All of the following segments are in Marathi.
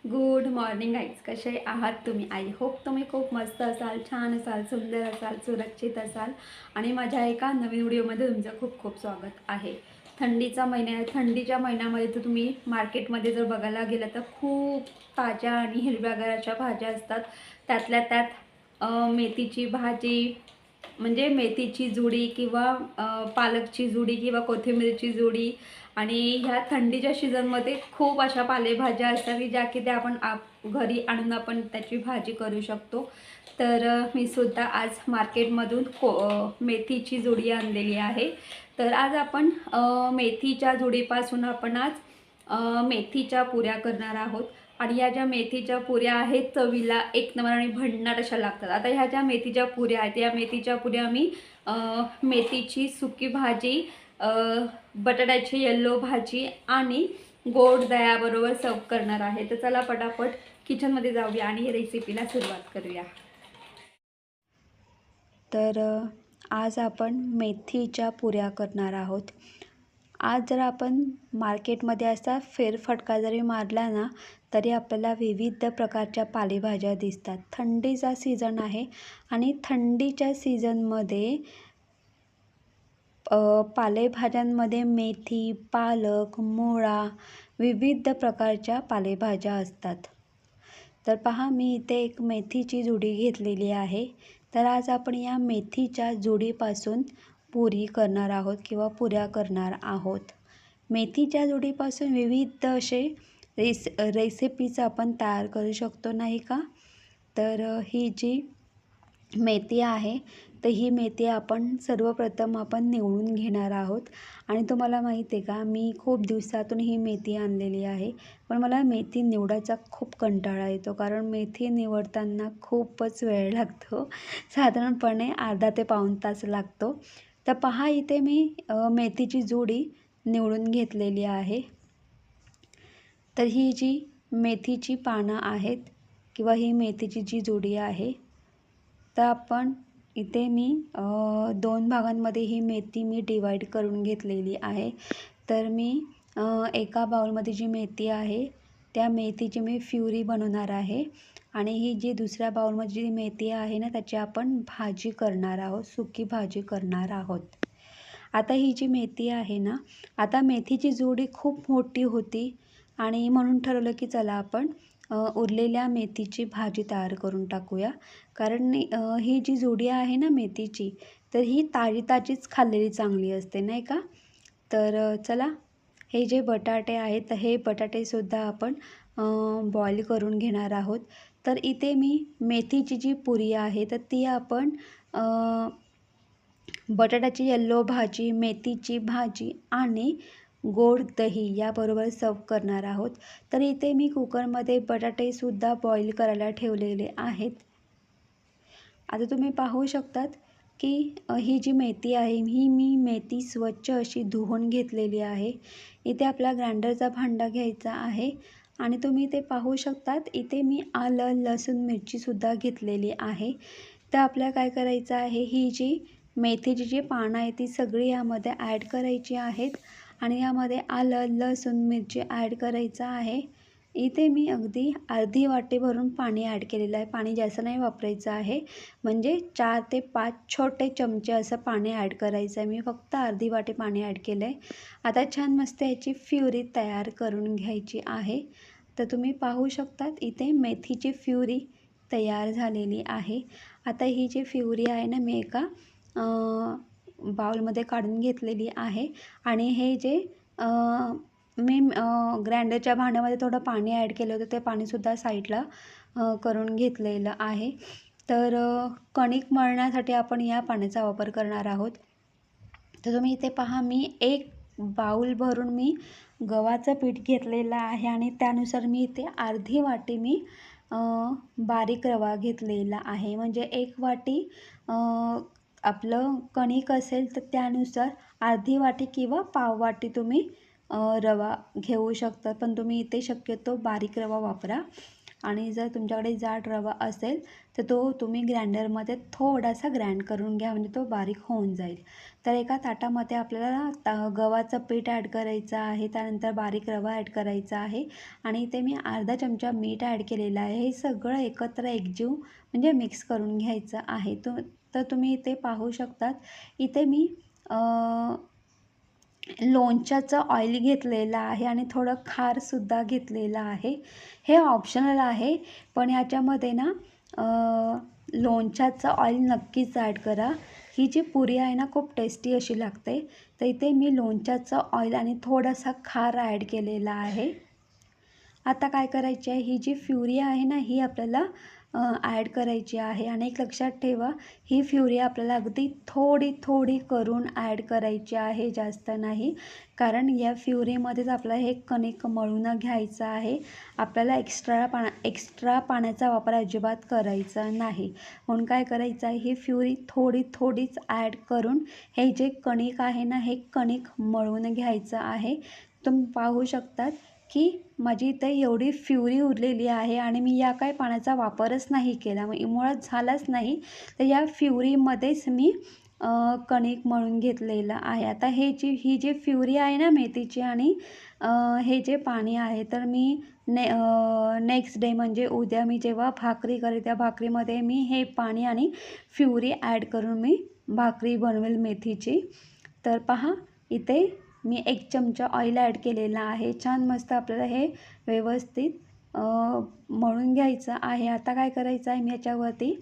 Good morning guys. कसे आहात तुम्ही? आय होप तुम्ही खूप मस्त असाल, छान असाल, सुंदर असाल, सुरक्षित असाल आणि माझ्या एका नवीन व्हिडिओमध्ये तुमचं खूप खूप स्वागत आहे. थंडीचा महिना आहे. थंडीच्या महिन्यामध्ये तर तुम्ही मार्केटमध्ये जर बघायला गेलं तर खूप ताज्या आणि हिरव्यागार अशा भाज्या असतात. त्यातल्या त्यात मेथीची भाजी, म्हणजे मेथीची जुडी किंवा पालकची जुडी किंवा कोथिंबीरची जुडी. आणि ह्या थंडीच्या सीझनमध्ये खूप अशा पालेभाज्या असतात की ज्या की त्या आपण घरी आणून आपण त्याची भाजी करू शकतो. तर मी सुद्धा आज मार्केटमधून मेथीची जुडी आणलेली आहे. तर आज आपण मेथीच्या जुडीपासून आपण आज मेथीच्या पुऱ्या करणार आहोत. आणि ह्या ज्या मेथीच्या पुऱ्या आहेत चवीला एक नंबर आणि भन्नाट अशा लागतात. आता ह्या ज्या मेथीच्या पुऱ्या आहेत या मेथीच्या पुऱ्या मी मेथीची सुकी भाजी, बटाट्याची येल्लो भाजी आणि गोड दह्याबरोबर सर्व करणार आहे. तर चला पटापट किचनमध्ये जाऊया आणि रेसिपीला सुरुवात करूया. तर आज आपण मेथीच्या पुऱ्या करणार आहोत. आज जर आपण मार्केटमध्ये असा फेरफटका जरी मारला ना तरी आपल्याला विविध प्रकारच्या पालेभाज्या दिसतात. थंडीचा सीझन आहे आणि थंडीच्या सीझनमध्ये पालेभाज्यांमध्ये मेथी, पालक, मुळा विविध प्रकारच्या पालेभाज्या असतात. तर पहा, मी इथे एक मेथीची जुडी घेतलेली आहे. तर आज आपण या मेथीच्या जुडीपासून पुरी करणार आहोत किंवा पुऱ्या करणार आहोत. मेथीच्या जुडीपासून विविध असे रेसिपीज आपण तयार करू शकतो, नाही का? तर ही जी मेथी आहे तर ही मेथी आपण सर्वप्रथम निवडून घेणार आहोत. आणि तुम्हाला माहीत आहे का, मी खूप दिवसातून ही मेथी आणलेली आहे. पण मला मेथी निवडायचा खूप कंटाळा येतो, कारण मेथी निवडताना खूपच वेळ लागतो. साधारणपणे अर्धा ते पाऊण तास लागतो. तर पहा, इथे मी मेथीची जुडी निवडून घेतलेली आहे. तर ही जी मेथीची पानं आहेत किंवा ही मेथीची जी जुडी आहे, तर आपण इथे मी 2 भागांमध्ये ही मेथी मी डिवाईड करून घेतलेली आहे. तर मी एका बाउलमध्ये जी मेथी आहे त्या मेथीची मी प्युरी बनवणार आहे आणि ही जी दुसऱ्या बाउलमध्ये जी मेथी आहे ना त्याची आपण भाजी करणार आहोत, सुकी भाजी करणार आहोत. आता ही जी मेथी आहे ना, आता मेथीची जुडी खूप मोठी होती आणि म्हणून ठरवलं की चला आपण उरलेल्या मेथीची भाजी तयार करून टाकूया. कारण ही जी जुडी आहे ना मेथीची, तर ही ताजी ताजीच खाल्लेली चांगली असते, नाही का? तर चला, हे जे बटाटे आहेत तर हे बटाटेसुद्धा आपण बॉईल करून घेणार आहोत. तर इथे मी मेथीची जी पुरी आहे तर ती आपण बटाट्याची येल्लो भाजी, मेथीची भाजी आणि गोड दही याबरोबर सर्व करणार आहोत. तर इथे मी कुकरमध्ये बटाटेसुद्धा बॉईल करायला ठेवलेले आहेत. आता तुम्ही पाहू शकतात की ही जी मेथी आहे ही मी मेथी स्वच्छ अशी धुवून घेतलेली आहे. इथे आपला ग्राइंडरचा भांडा घ्यायचा आहे आणि तुम्ही इथे पाहू शकतात इथे मी आलं, लसूण, मिरचीसुद्धा घेतलेली आहे. तर आपल्याला काय करायचं आहे, ही जी मेथीची जी पानं आहे ती सगळी यामध्ये ॲड करायची आहेत आणि यामध्ये आलं, लसूण, मिरची ॲड करायचं आहे. इथे मी अगदी अर्धी वाटी भरून पाणी ॲड केलेलं आहे. पाणी जास्त नाही वापरायचं आहे, म्हणजे 4 ते 5 छोटे चमचे असं पाणी ॲड करायचं आहे. मी फक्त अर्धी वाटी पाणी ॲड केलं आहे. आता छान मस्त याची प्युरी तयार करून घ्यायची आहे. तर तुम्ही पाहू शकतात इथे मेथीची प्युरी तयार झालेली आहे. आता ही जी प्युरी आहे ना मी एका बाउलमध्ये काढून घेतलेली आहे आणि हे जे मी ग्राइंडरच्या भांड्यामध्ये थोडं पाणी ॲड केलं होतं ते पाणीसुद्धा साईडला करून घेतलेलं आहे. तर कणिक मळण्यासाठी आपण या पाण्याचा वापर करणार आहोत. तर तुम्ही इथे पहा, मी एक बाउल भरून मी गव्हाचं पीठ घेतलेलं आहे आणि त्यानुसार मी इथे अर्धी वाटी मी बारीक रवा घेतलेला आहे. म्हणजे 1 वाटी आपलं कणिक असेल तर त्यानुसार अर्धी वाटी किंवा पाव वाटी तुम्ही रवा घेऊ शकता. पण तुम्ही इथे शक्यतो बारीक रवा वापरा. आणि जर तुमच्याकडे जाड रवा असेल तर तो तुम्ही ग्राइंडरमध्ये थोडासा ग्राइंड करून घ्या, म्हणजे तो बारीक होऊन जाईल. तर एका ताटामध्ये आपल्याला गव्हाचं पीठ ॲड करायचं आहे, त्यानंतर बारीक रवा ॲड करायचा आहे आणि इथे मी अर्धा चमचा मीठ ॲड केलेलं आहे. हे सगळं एकत्र एकजीव म्हणजे मिक्स करून घ्यायचं आहे. तर तुम्ही इथे पाहू शकतात, इथे मी लोणच्याचं ऑइल घेतलेलं आहे आणि थोडं खारसुद्धा घेतलेलं आहे. हे ऑप्शनल आहे, पण याच्यामध्ये ना लोणच्याचं ऑइल नक्कीच ॲड करा. ही जी पुरी आहे ना खूप टेस्टी अशी लागते. तर इथे मी लोणच्याचं ऑइल आणि थोडासा खार ॲड केलेला आहे. आता काय करायची आहे, ही जी प्युरी आहे ना ही आपल्याला ॲड करायची आहे आणि एक लक्षात ठेवा, ही प्युरी आपल्याला अगदी थोडी थोडी करून ॲड करायची आहे, जास्त नाही. कारण या प्युरीमध्येच आपल्याला हे कणिक मळून घ्यायचं आहे. आपल्याला एक्स्ट्रा पाण्याचा वापर अजिबात करायचा नाही. म्हणून काय करायचं आहे, ही प्युरी थोडी थोडीच ॲड करून हे जे कणिक आहे ना हे कणिक मळून घ्यायचं आहे. तुम्ही पाहू शकतात की माझी इथे एवढी प्युरी उरलेली आहे आणि मी या काही पाण्याचा वापरच नाही केला, मग मुळात झालाच नाही. तर या प्युरीमध्येच मी कणिक मळून घेतलेलं आहे. आता ही जी प्युरी आहे ना मेथीची आणि हे जे पाणी आहे, तर मी नेक्स्ट डे म्हणजे उद्या मी जेव्हा भाकरी करेल त्या भाकरीमध्ये मी हे पाणी आणि प्युरी ॲड करून मी भाकरी बनवेल मेथीची. तर पहा, इथे मी 1 चमचा ऑइल ॲड केलेला आहे. छान मस्त आपल्याला हे व्यवस्थित मळून घ्यायचं आहे. आता काय करायचं आहे, मी याच्यावरती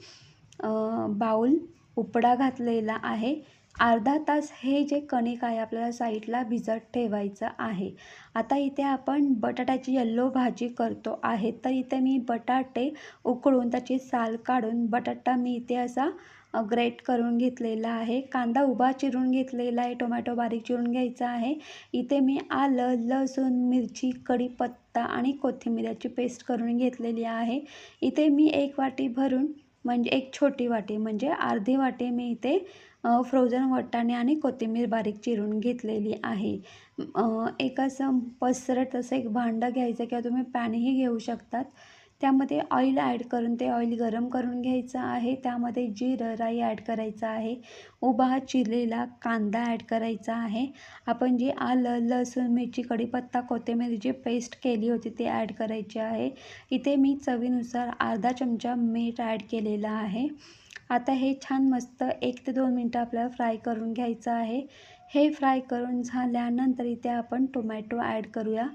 बाऊल उपडा घातलेला आहे. अर्धा तास हे जे कणिक आहे आपल्याला साईडला भिजत ठेवायचं आहे. आता इथे आपण बटाट्याची येल्लो भाजी करतो आहे, तर इथे मी बटाटे उकळून त्याची साल काढून बटाटा मी इथे असा ग्रेट करून घेतलेला आहे. कांदा उभा चिरून घेतलेला आहे, टोमॅटो बारीक चिरून घ्यायचा आहे. इथे मी आलं, लसूण, मिरची, कढीपत्ता आणि कोथिंबीरची पेस्ट करून घेतलेली आहे. इथे मी 1 वाटी भरून म्हणजे 1 छोटी वाटी म्हणजे अर्धी वाटी मी इथे फ्रोझन वाटाणे आणि कोथिंबीर बारीक चिरून घेतलेली आहे. एक असं पसरट असं एक भांडं घ्यायचं किंवा तुम्ही पॅनही घेऊ शकतात. त्यामध्ये ऑइल ॲड करून ते ऑइल गरम करून घ्यायचं आहे. त्यामध्ये जिरं, राई ॲड करायचं आहे. उभा चिरलेला कांदा ॲड करायचा आहे. आपण जी आलं, लसूण, मिरची, कढीपत्ता, कोथिंबीर जी पेस्ट केली होती ते ॲड करायची आहे. इथे मी चवीनुसार अर्धा चमचा मीठ ॲड केलेलं आहे. आता हे छान मस्त 1 ते 2 मिनटं आपल्याला फ्राय करून घ्यायचं आहे. हे फ्राय करून झाल्यानंतर इथे आपण टोमॅटो ॲड करूया.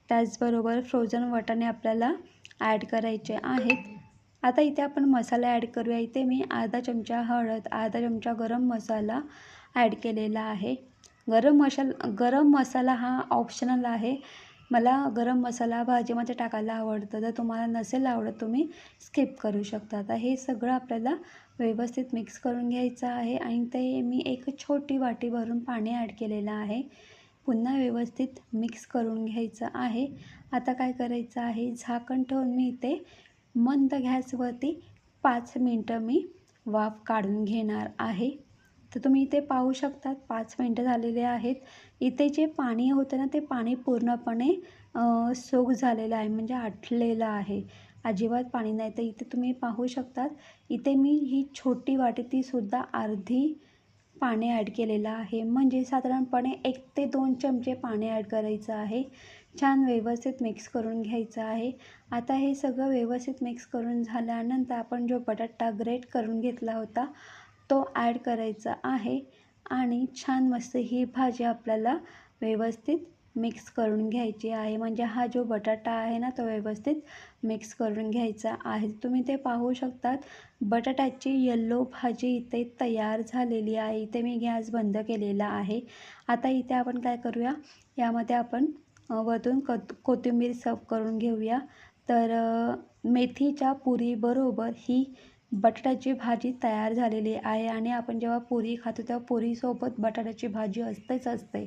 त्याचबरोबर फ्रोझन वाटाणे आपल्याला ॲड करायचे आहेत. आता इथे आपण मसाला ॲड करूया. इथे मी अर्धा चमचा हळद, अर्धा चमचा गरम मसाला ॲड केलेला आहे. गरम मसाला हा ऑप्शनल आहे. मला गरम मसाला भाजीमध्ये टाकायला आवडतं, जर तुम्हाला नसेल आवडत तुम्ही स्किप करू शकता. आता हे सगळं आपल्याला व्यवस्थित मिक्स करून घ्यायचं आहे आणि ते मी 1 छोटी वाटी भरून पाणी ॲड केलेलं आहे. पुन्हा व्यवस्थित मिक्स करून घ्यायचं आहे. आता काय करायचं आहे, झाकण ठेवून मी इथे मंद गॅसवरती 5 मिनटं मी वाफ काढून घेणार आहे. तर तुम्ही इथे पाहू शकता 5 मिनटं झालेले आहेत. इथे जे पाणी होतं ना ते पाणी पूर्णपणे सोक झालेलं आहे, म्हणजे आटलेलं आहे. अजिबात पाणी नाही. तर इथे तुम्ही पाहू शकतात, इथे मी ही छोटी वाटी तीसुद्धा अर्धी पाणी ॲड केलेलं आहे. म्हणजे साधारणपणे 1 ते 2 चमचे पाणी ॲड करायचं आहे. छान व्यवस्थित मिक्स करून घ्यायचं आहे. आता हे सगळं व्यवस्थित मिक्स करून झाल्यानंतर आपण जो बटाटा ग्रेट करून घेतला होता तो ॲड करायचा आहे आणि छान मस्त ही भाजी आपल्याला व्यवस्थित मिक्स करून घ्यायची आहे. म्हणजे हा जो बटाटा आहे ना तो व्यवस्थित मिक्स करून घ्यायचा आहे. तुम्ही ते पाहू शकतात, बटाट्याची येल्लो भाजी इथे तयार झालेली आहे. इथे मी गॅस बंद केलेला आहे. आता इथे आपण काय करूया, यामध्ये आपण वरून कोथिंबीर सर्व करून घेऊया. तर मेथीच्या पुरीबरोबर ही बटाट्याची भाजी तयार झालेली आहे आणि आपण जेव्हा पुरी खातो तेव्हा पुरीसोबत बटाट्याची भाजी असतेच असते.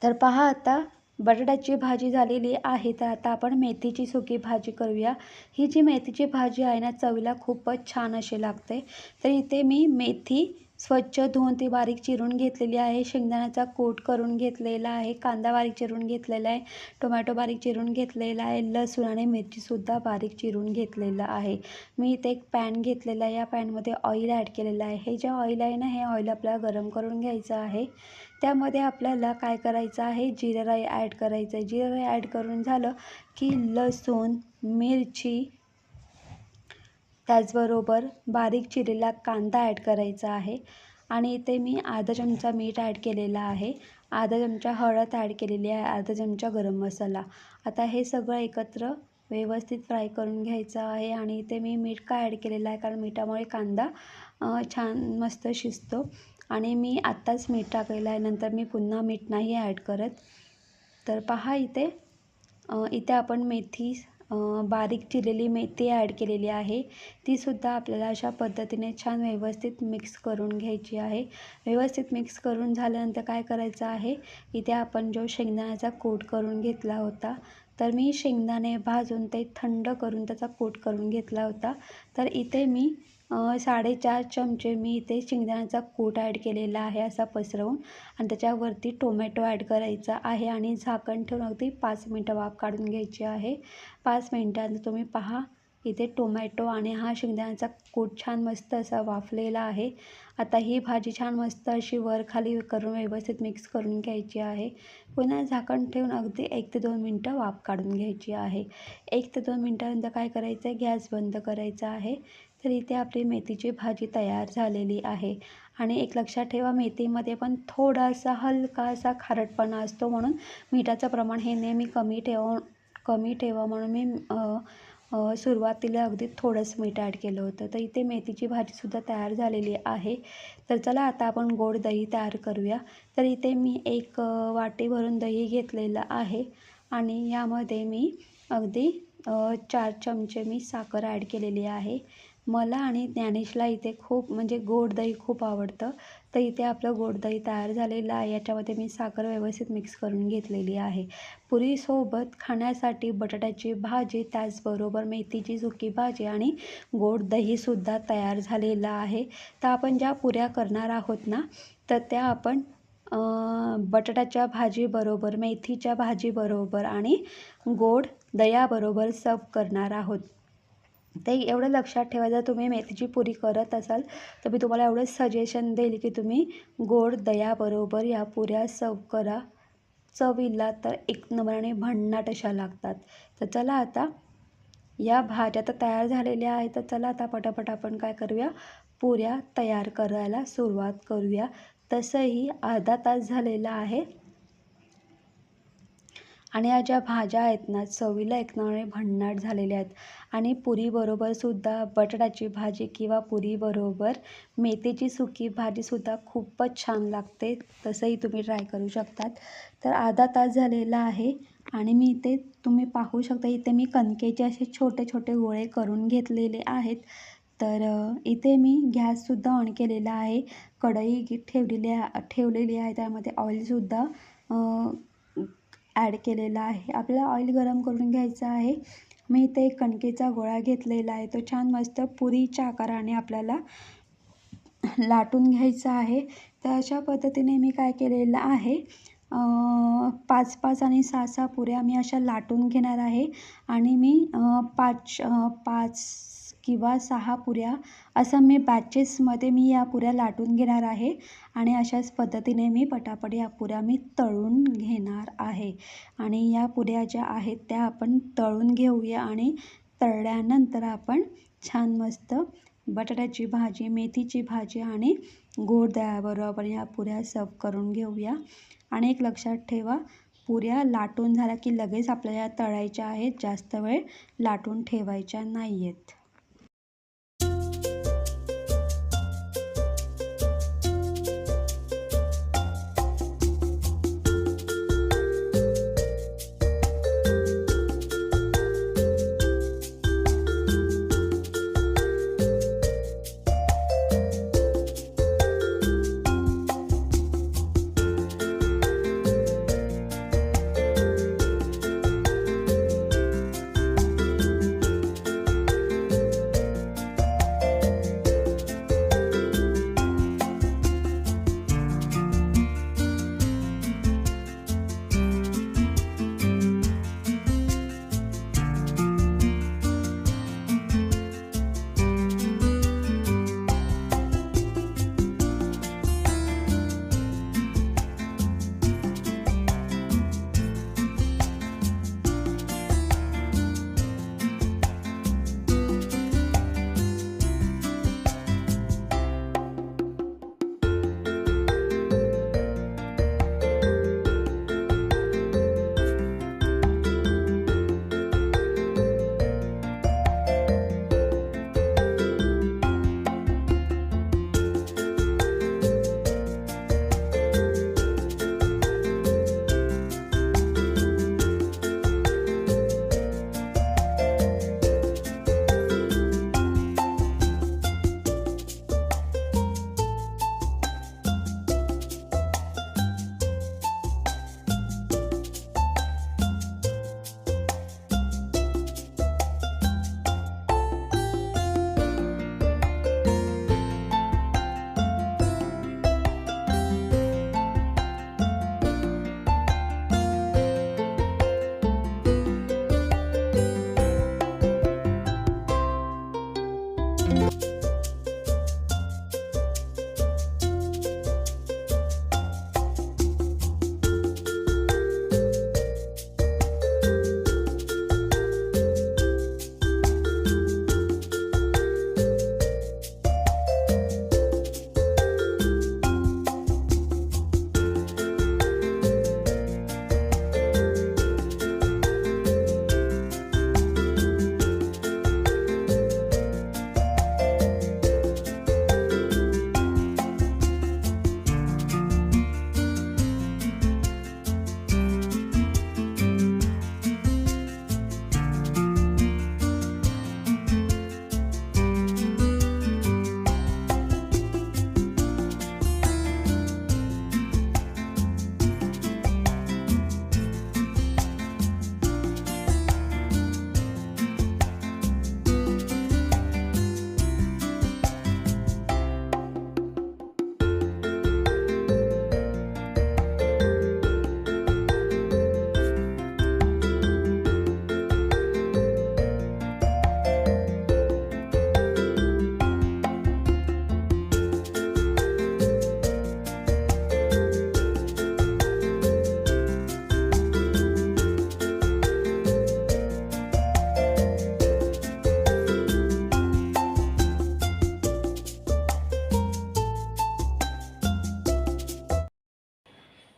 तर पहा, आता बटाट्याची भाजी झालेली आहे. तर आता आपण मेथीची सुकी भाजी करूया. ही जी मेथीची भाजी आहे ना चवीला खूपच छान अशी लागते. तर इथे मी मेथी स्वच्छ धुवून ती बारीक चिरून घेतलेली आहे. शेंगदाण्याचा कूट करून घेतलेला आहे. कांदा बारीक चिरून घेतलेला आहे. टोमॅटो बारीक चिरून घेतलेला आहे. लसूण आणि मिरचीसुद्धा बारीक चिरून घेतलेलं आहे. मी इथे एक पॅन घेतलेला आहे. या पॅनमध्ये ऑइल ॲड केलेलं आहे. हे जे ऑइल आहे ना, हे ऑइल आपल्याला गरम करून घ्यायचं आहे. त्यामध्ये आपल्याला काय करायचं आहे, जिरं राई ॲड करायचं आहे. जिरं राई ॲड करून झालं की लसूण, मिरची, त्याचबरोबर बारीक चिरलेला कांदा ॲड करायचा आहे. आणि इथे मी अर्धा चमचा मीठ ॲड केलेला आहे. अर्धा चमचा हळद ॲड केलेली आहे. अर्धा चमचा गरम मसाला. आता हे सगळं एकत्र व्यवस्थित फ्राय करून घ्यायचं आहे. आणि इथे मी मीठ का ॲड केलेलं आहे, कारण मिठामुळे कांदा छान मस्त शिजतो. आणि मी आत्ताच मीठ टाकलेलं आहे, नंतर मी पुन्हा मीठ नाही ॲड करत. तर पहा इथे आपण मेथी, बारीक चिरलेली मेथी ॲड केलेली आहे. तीसुद्धा आपल्याला अशा पद्धतीने छान व्यवस्थित मिक्स करून घ्यायची आहे. व्यवस्थित मिक्स करून झाल्यानंतर काय करायचं आहे, इथे आपण जो शेंगदाण्याचा कूट करून घेतला होता, तर मी शेंगदाणे भाजून ते थंड करून त्याचा कूट करून घेतला होता. तर इथे मी 4.5 चमचे मी इथे शेंगदाण्याचा कूट ॲड केलेला आहे असा पसरवून. आणि त्याच्यावरती टोमॅटो ॲड करायचा आहे आणि झाकण ठेवून अगदी 5 मिनटं वाफ काढून घ्यायची आहे. 5 मिनटांनी तुम्ही पहा इथे टोमॅटो आणि हा शेंगदाण्याचा कूट छान मस्त असा वाफलेला आहे. आता ही भाजी छान मस्त अशी वर खाली करून व्यवस्थित मिक्स करून घ्यायची आहे. पुन्हा झाकण ठेवून अगदी 1 ते 2 मिनटं वाफ काढून घ्यायची आहे. 1 ते 2 मिनटानंतर काय करायचं आहे, गॅस बंद करायचा आहे. तर इथे आपली मेथीची भाजी तयार झालेली आहे. आणि एक लक्षात ठेवा, मेथीमध्ये पण थोडासा हलकासा खारटपणा असतो, म्हणून मिठाचं प्रमाण हे नेहमी कमी ठेवा म्हणून मी सुरुवातीला अगदी थोडंसं मीठ ॲड केलं होतं. तर इथे मेथीची भाजीसुद्धा तयार झालेली आहे. तर चला आता आपण गोड दही तयार करूया. तर इथे मी एक वाटी भरून दही घेतलेलं आहे. आणि यामध्ये मी अगदी 4 चमचे मी साखर ॲड केलेली आहे. मला आणि ज्ञानेशला इथे खूप म्हणजे गोड दही खूप आवडतं. तर इथे आपलं गोड दही तयार झालेलं आहे. याच्यामध्ये मी साखर व्यवस्थित मिक्स करून घेतलेली आहे. पुरीसोबत खाण्यासाठी बटाट्याची भाजी, त्याचबरोबर मेथीची सुकी भाजी आणि गोड दहीसुद्धा तयार झालेलं आहे. तर आपण ज्या पुऱ्या करणार आहोत ना, तर त्या आपण बटाट्याच्या भाजीबरोबर, मेथीच्या भाजीबरोबर आणि गोड दह्याबरोबर सर्व करणार आहोत. ते एवढं लक्षात ठेवा, जर तुम्ही मेथीची पुरी करत असाल तर मी तुम्हाला एवढं सजेशन देईल की तुम्ही गोड दह्याबरोबर या पुऱ्या सर्व करा. चवीला तर एक नंबराने भन्नाट अशा लागतात. तर चला आता या भाज्या तर तयार झालेल्या आहेत. तर चला आता पटापट आपण काय करूया, पुऱ्या तयार करायला सुरुवात करूया. तसंही अर्धा तास झालेला आहे. आणि या ज्या भाज्या आहेत ना, चवीला एक नंबराने भन्नाट झालेल्या आहेत. आणि पुरीबरोबरसुद्धा बटाट्याची भाजी किंवा पुरीबरोबर मेथीची सुकी भाजीसुद्धा खूपच छान लागते. तसंही तुम्ही ट्राय करू शकतात. तर अर्धा तास झालेला आहे. आणि मी इथे तुम्ही पाहू शकता, इथे मी कणकेचे असे छोटे छोटे गोळे करून घेतलेले आहेत. तर इथे मी गॅससुद्धा ऑन केलेला आहे. कढई ठेवलेली आहे. त्यामध्ये ऑइलसुद्धा ॲड केलेला आहे. आपल्याला ऑइल गरम करून घ्यायचं आहे. मी इथे एक कणकेचा गोळा घेतलेला आहे. तो छान मस्त पुरीच्या आकाराने आपल्याला लाटून घ्यायचा आहे. तर अशा पद्धतीने मी काय केलेलं आहे, 5-5 आणि 6-6 पुऱ्या मी अशा लाटून घेणार आहे. आणि मी 5 किंवा 6 पुऱ्या असं मी बॅचेसमध्ये मी या पुऱ्या लाटून घेणार आहे. आणि अशाच पद्धतीने मी पटापट या पुऱ्या मी तळून घेणार आहे. आणि या पुऱ्या ज्या आहेत त्या आपण तळून घेऊया. आणि तळल्यानंतर आपण छान मस्त बटाट्याची भाजी, मेथीची भाजी आणि गोड दह्याबरोबर या पुऱ्या सर्व करून घेऊया. आणि एक लक्षात ठेवा, पुऱ्या लाटून झाल्या की लगेच आपल्याला तळायच्या आहेत. जास्त वेळ लाटून ठेवायच्या नाही आहेत.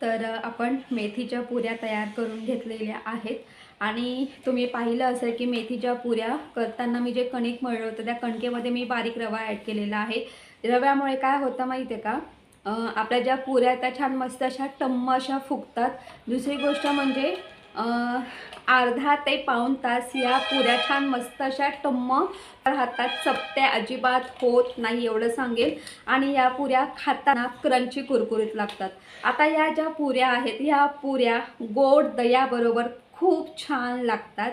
तर आपण मेथीच्या पुऱ्या तयार करून घेतलेल्या आहेत आणि तुम्ही पाहिलं असेल की मेथीच्या पुऱ्या करताना मी जे कणिक मळलं होतं त्या कणकेमध्ये मी बारीक रवा ॲड केलेला आहे. रव्यामुळे काय होतं माहिती आहे का, आपल्या ज्या पुऱ्या त्या छान मस्त अशा टम्म अशा फुगतात. दुसरी गोष्ट म्हणजे अर्धा ते पाऊण तास या पुऱ्या छान मस्त अशा टम्म हातात चपट्या अजिबात होत नाही एवढं सांगेल. आणि या पुऱ्या खाताना क्रंची कुरकुरीत लागतात. आता या ज्या पुऱ्या आहेत ह्या पुऱ्या गोड दह्याबरोबर खूप छान लागतात.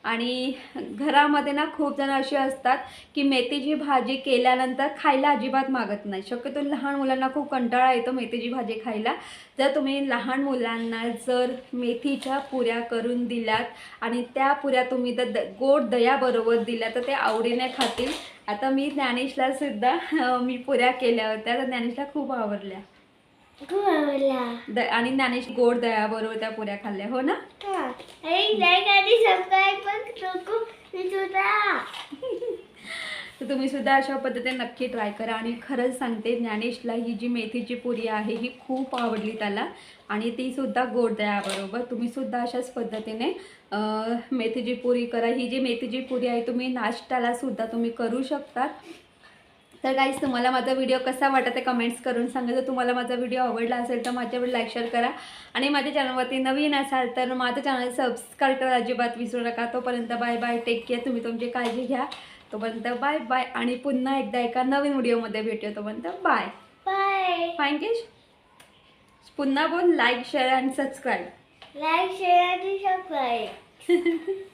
आणि घरामध्ये ना खूप जण असे असतात की मेथीची भाजी केल्यानंतर खायला अजिबात मागत नाही. शक्यतो लहान मुलांना खूप कंटाळा येतो मेथीची भाजी खायला. जर तुम्ही लहान मुलांना जर मेथीच्या पुऱ्या करून दिल्यात आणि त्या पुऱ्या तुम्ही गोड दह्याबरोबर दिल्या तर ते आवडीने खातील. आता मी ज्ञानेशला सुद्धा मी पुऱ्या केल्या होत्या तर ज्ञानेशला खूप आवडल्या. आणि ज्ञानेश गोड दह्याबरोबर त्या पुऱ्या खाल्ल्या हो ना. तर तुम्ही सुद्धा अशा पद्धतीने नक्की ट्राय करा. आणि खरंच सांगते ज्ञानेशला ही जी मेथीची पुरी आहे ही खूप आवडली त्याला आणि ती सुद्धा गोड दह्याबरोबर. तुम्ही सुद्धा अशाच पद्धतीने मेथीची पुरी करा. ही जी मेथीची पुरी आहे तुम्ही नाश्त्याला सुद्धा तुम्ही करू शकता. तर गाईज तुम्हाला माझा व्हिडिओ कसा वाटत आहे कमेंट्स करून सांगा. जर तुम्हाला माझा व्हिडिओ आवडला असेल तर माझ्यावर लाईक शेअर करा आणि माझ्या चॅनलवरती नवीन असाल तर माझं चॅनल सबस्क्राईब करा अजिबात विसरू नका. तोपर्यंत बाय बाय, टेक केअर. तुम्ही तुमची काळजी घ्या. तोपर्यंत बाय बाय आणि पुन्हा एकदा एका नवीन व्हिडिओमध्ये भेटूया. तोपर्यंत बाय बाय. फायंकेश पुन्हा बोल, लाईक शेअर आणि सबस्क्राईब. लाईक शेअर आणि सबस्क्राईब.